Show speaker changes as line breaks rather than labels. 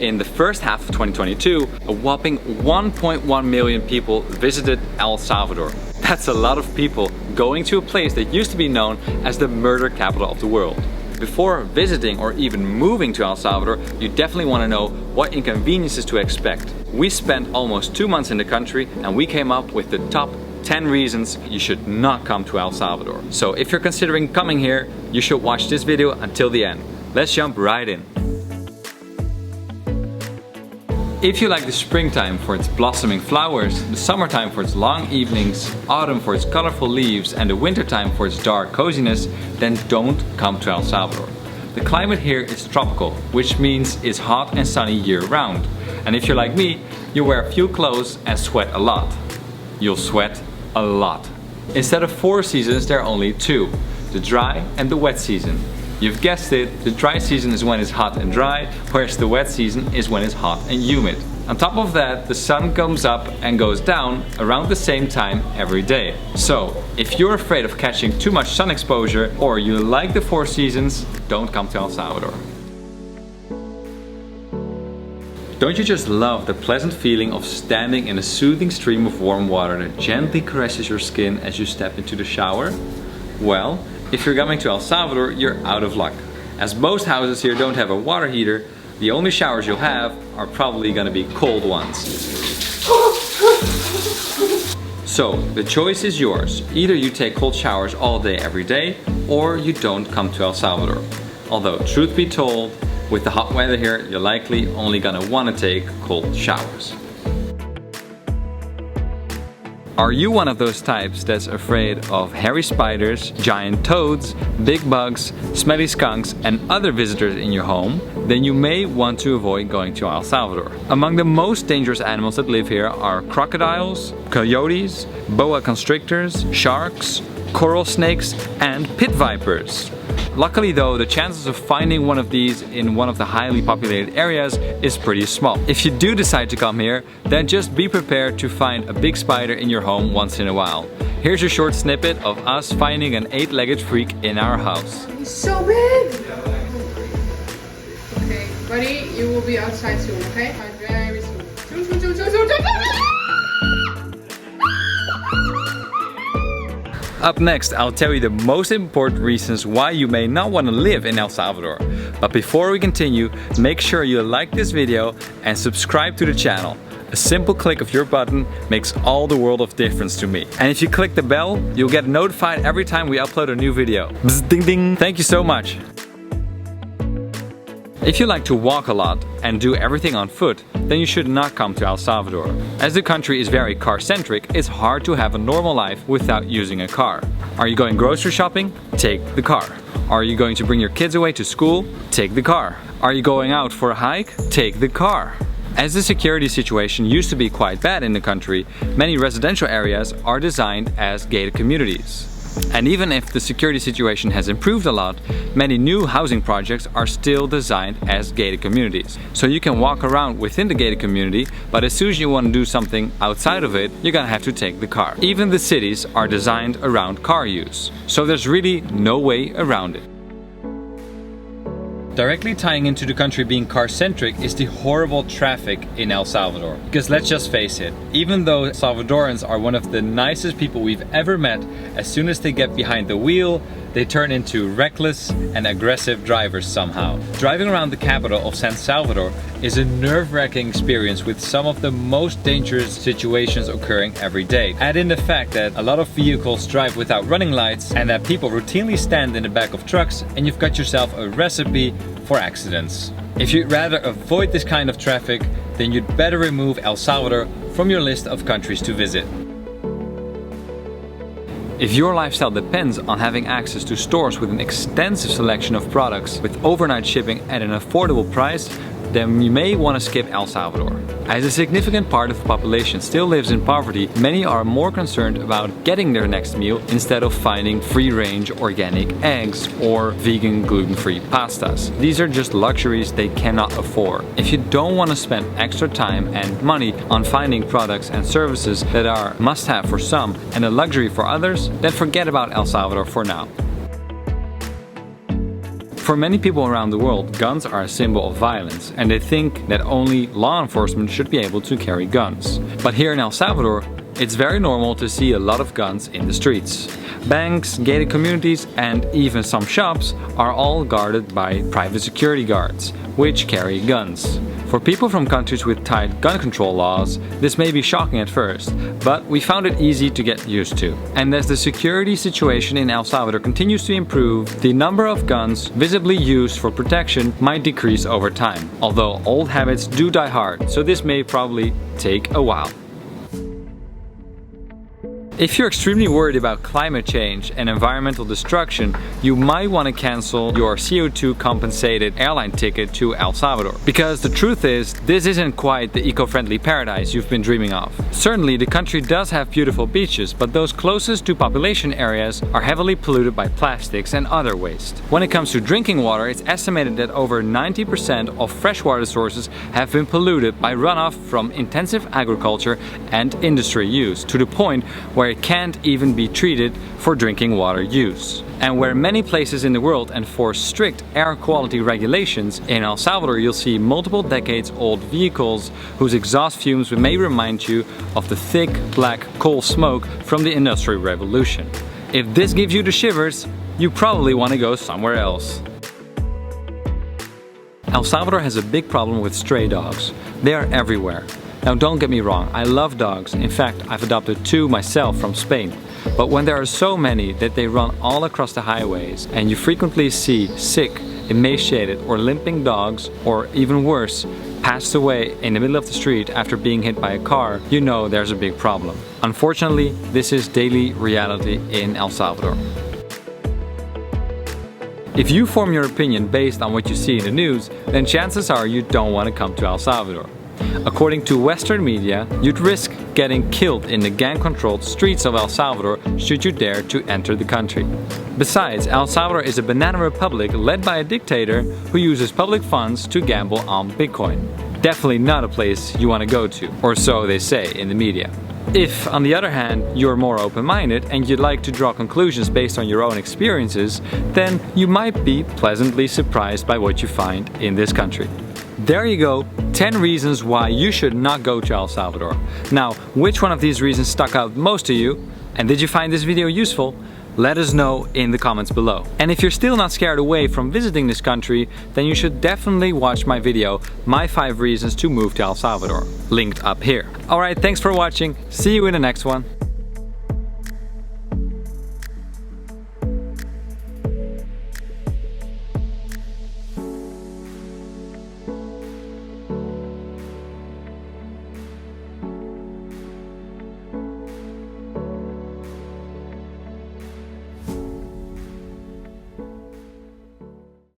In the first half of 2022, a whopping 1.1 million people visited El Salvador. That's a lot of people going to a place that used to be known as the murder capital of the world. Before visiting or even moving to El Salvador, you definitely want to know what inconveniences to expect. We spent almost 2 months in the country and we came up with the top 10 reasons you should not come to El Salvador. So if you're considering coming here, you should watch this video until the end. Let's jump right in. If you like the springtime for its blossoming flowers, the summertime for its long evenings, autumn for its colorful leaves, and the wintertime for its dark coziness, then don't come to El Salvador. The climate here is tropical, which means it's hot and sunny year-round. And if you're like me, you wear few clothes and sweat a lot. You'll sweat a lot. Instead of 4 seasons, there are only 2, the dry and the wet season. You've guessed it, the dry season is when it's hot and dry, whereas the wet season is when it's hot and humid. On top of that, the sun comes up and goes down around the same time every day. So, if you're afraid of catching too much sun exposure or you like the 4 seasons, don't come to El Salvador. Don't you just love the pleasant feeling of standing in a soothing stream of warm water that gently caresses your skin as you step into the shower? Well, if you're coming to El Salvador, you're out of luck. As most houses here don't have a water heater, the only showers you'll have are probably gonna be cold ones. So, the choice is yours. Either you take cold showers all day every day, or you don't come to El Salvador. Although, truth be told, with the hot weather here, you're likely only gonna wanna take cold showers. Are you one of those types that's afraid of hairy spiders, giant toads, big bugs, smelly skunks, and other visitors in your home? Then you may want to avoid going to El Salvador. Among the most dangerous animals that live here are crocodiles, coyotes, boa constrictors, sharks, coral snakes, and pit vipers. Luckily though, the chances of finding one of these in one of the highly populated areas is pretty small. If you do decide to come here, then just be prepared to find a big spider in your home once in a while. Here's a short snippet of us finding an 8-legged freak in our house.
He's so big! Okay, buddy, you will be outside soon, okay? Very soon.
Up next, I'll tell you the most important reasons why you may not want to live in El Salvador. But before we continue, make sure you like this video and subscribe to the channel. A simple click of your button makes all the world of difference to me. And if you click the bell, you'll get notified every time we upload a new video. Bzz, ding ding! Thank you so much! If you like to walk a lot and do everything on foot, then you should not come to El Salvador. As the country is very car-centric, it's hard to have a normal life without using a car. Are you going grocery shopping? Take the car. Are you going to bring your kids away to school? Take the car. Are you going out for a hike? Take the car. As the security situation used to be quite bad in the country, many residential areas are designed as gated communities. And even if the security situation has improved a lot, many new housing projects are still designed as gated communities. So you can walk around within the gated community, but as soon as you want to do something outside of it, you're gonna have to take the car. Even the cities are designed around car use. So there's really no way around it. Directly tying into the country being car-centric is the horrible traffic in El Salvador. Because let's just face it, even though Salvadorans are one of the nicest people we've ever met, as soon as they get behind the wheel, they turn into reckless and aggressive drivers somehow. Driving around the capital of San Salvador is a nerve-wracking experience with some of the most dangerous situations occurring every day. Add in the fact that a lot of vehicles drive without running lights and that people routinely stand in the back of trucks, and you've got yourself a recipe for accidents. If you'd rather avoid this kind of traffic, then you'd better remove El Salvador from your list of countries to visit. If your lifestyle depends on having access to stores with an extensive selection of products with overnight shipping at an affordable price, then you may want to skip El Salvador. As a significant part of the population still lives in poverty, many are more concerned about getting their next meal instead of finding free-range organic eggs or vegan gluten-free pastas. These are just luxuries they cannot afford. If you don't want to spend extra time and money on finding products and services that are must-have for some and a luxury for others, then forget about El Salvador for now. For many people around the world, guns are a symbol of violence, and they think that only law enforcement should be able to carry guns. But here in El Salvador, it's very normal to see a lot of guns in the streets. Banks, gated communities, and even some shops are all guarded by private security guards, which carry guns. For people from countries with tight gun control laws, this may be shocking at first, but we found it easy to get used to. And as the security situation in El Salvador continues to improve, the number of guns visibly used for protection might decrease over time, although old habits do die hard, so this may probably take a while. If you're extremely worried about climate change and environmental destruction, you might want to cancel your CO2 compensated airline ticket to El Salvador. Because the truth is, this isn't quite the eco-friendly paradise you've been dreaming of. Certainly, the country does have beautiful beaches, but those closest to population areas are heavily polluted by plastics and other waste. When it comes to drinking water, it's estimated that over 90% of freshwater sources have been polluted by runoff from intensive agriculture and industry use, to the point where it can't even be treated for drinking water use. And where many places in the world enforce strict air quality regulations, in El Salvador you'll see multiple decades old vehicles whose exhaust fumes may remind you of the thick black coal smoke from the Industrial Revolution. If this gives you the shivers, you probably want to go somewhere else. El Salvador has a big problem with stray dogs. They are everywhere. Now don't get me wrong, I love dogs. In fact, I've adopted 2 myself from Spain. But when there are so many that they run all across the highways and you frequently see sick, emaciated or limping dogs, or even worse, passed away in the middle of the street after being hit by a car, you know there's a big problem. Unfortunately, this is daily reality in El Salvador. If you form your opinion based on what you see in the news, then chances are you don't want to come to El Salvador. According to Western media, you'd risk getting killed in the gang-controlled streets of El Salvador should you dare to enter the country. Besides, El Salvador is a banana republic led by a dictator who uses public funds to gamble on Bitcoin. Definitely not a place you want to go to, or so they say in the media. If, on the other hand, you're more open-minded and you'd like to draw conclusions based on your own experiences, then you might be pleasantly surprised by what you find in this country. There you go, 10 reasons why you should not go to El Salvador. Now, which one of these reasons stuck out most to you? And did you find this video useful? Let us know in the comments below. And if you're still not scared away from visiting this country, then you should definitely watch my video, My 5 Reasons to Move to El Salvador, linked up here. Alright, thanks for watching, see you in the next one.